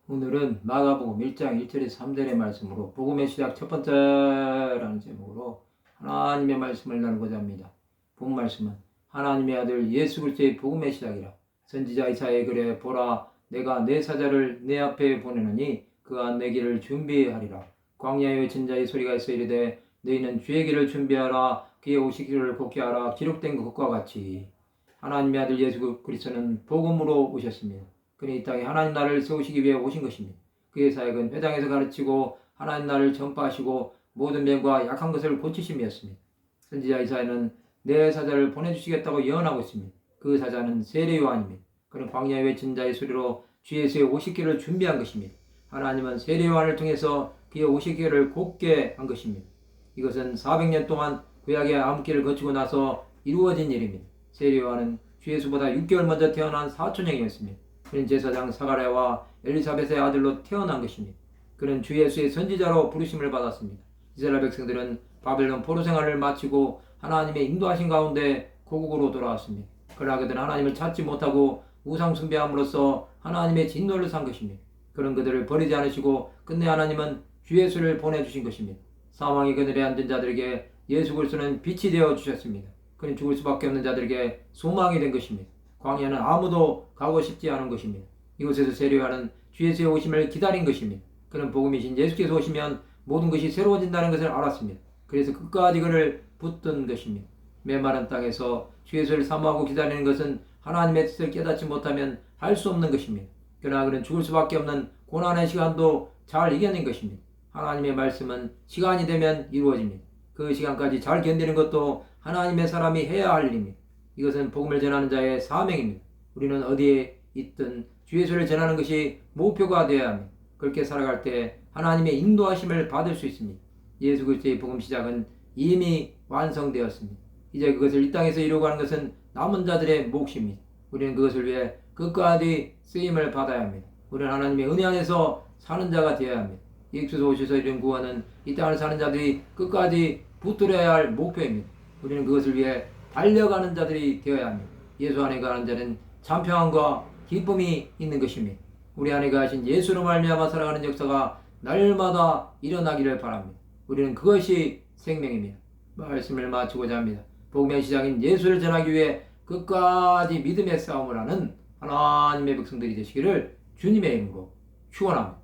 오늘은 마가복음 1장 1절에서 3절의 말씀으로 복음의 시작 첫 번째라는 제목으로 하나님의 말씀을 나누고자 합니다. 본 말씀은 하나님의 아들 예수 그리스도의 복음의 시작이라. 선지자 이사야의 글에 보라 내가 내 사자를 내 앞에 보내느니 그가 내 길을 준비하리라. 광야에 외친 자의 소리가 있어 이르되 너희는 주의 길을 준비하라. 그의 오시기를 곧게 하라. 기록된 것과 같이 하나님의 아들 예수 그리스도는 복음으로 오셨습니다. 그는 이 땅에 하나님 나라를 세우시기 위해 오신 것입니다. 그의 사역은 회당에서 가르치고 하나님 나라를 전파하시고 모든 병과 약한 것을 고치심이었습니다. 선지자 이사야는 내 사자를 보내주시겠다고 예언하고 있습니다. 그 사자는 세례 요한입니다. 그는 광야에 외친 자의 소리로 주 예수의 오시기를 준비한 것입니다. 하나님은 세례 요한을 통해서 그의 오시기를 곧게 한 것입니다. 이것은 400년 동안 구약의 암길을 거치고 나서 이루어진 일입니다. 세례 요한은 주 예수보다 6개월 먼저 태어난 사촌형이었습니다. 그는 제사장 사가랴와 엘리사벳의 아들로 태어난 것입니다. 그는 주 예수의 선지자로 부르심을 받았습니다. 이스라엘 백성들은 바벨론 포로 생활을 마치고 하나님의 인도하신 가운데 고국으로 돌아왔습니다. 그러나 그들은 하나님을 찾지 못하고 우상 숭배함으로써 하나님의 진노를 산 것입니다. 그런 그들을 버리지 않으시고 끝내 하나님은 주 예수를 보내주신 것입니다. 사망의 그늘에 앉은 자들에게 예수 그리스도는 빛이 되어 주셨습니다. 그는 죽을 수밖에 없는 자들에게 소망이 된 것입니다. 광야는 아무도 가고 싶지 않은 것입니다. 이곳에서 세례 요한은 주 예수의 오심을 기다린 것입니다. 그는 복음이신 예수께서 오시면 모든 것이 새로워진다는 것을 알았습니다. 그래서 끝까지 그를 붙든 것입니다. 메마른 땅에서 주 예수를 사모하고 기다리는 것은 하나님의 뜻을 깨닫지 못하면 할 수 없는 것입니다. 그러나 그는 죽을 수밖에 없는 고난의 시간도 잘 이겨낸 것입니다. 하나님의 말씀은 시간이 되면 이루어집니다. 그 시간까지 잘 견디는 것도 하나님의 사람이 해야 할 일입니다. 이것은 복음을 전하는 자의 사명입니다. 우리는 어디에 있든 주 예수를 전하는 것이 목표가 되어야 합니다. 그렇게 살아갈 때 하나님의 인도하심을 받을 수 있습니다. 예수 그리스도의 복음 시작은 이미 완성되었습니다. 이제 그것을 이 땅에서 이루고 하는 것은 남은 자들의 몫입니다. 우리는 그것을 위해 끝까지 쓰임을 받아야 합니다. 우리는 하나님의 은혜 안에서 사는 자가 되어야 합니다. 예수께서 오셔서 이룬 구원은 이 땅을 사는 자들이 끝까지 붙들어야 할 목표입니다. 우리는 그것을 위해 달려가는 자들이 되어야 합니다. 예수 안에 가는 자는 참 평안과 기쁨이 있는 것입니다. 우리 안에 가신 예수로 말미암아 살아가는 역사가 날마다 일어나기를 바랍니다. 우리는 그것이 생명입니다. 말씀을 마치고자 합니다. 복음의 시작인 예수를 전하기 위해 끝까지 믿음의 싸움을 하는 하나님의 백성들이 되시기를 주님의 이름으로 축원합니다.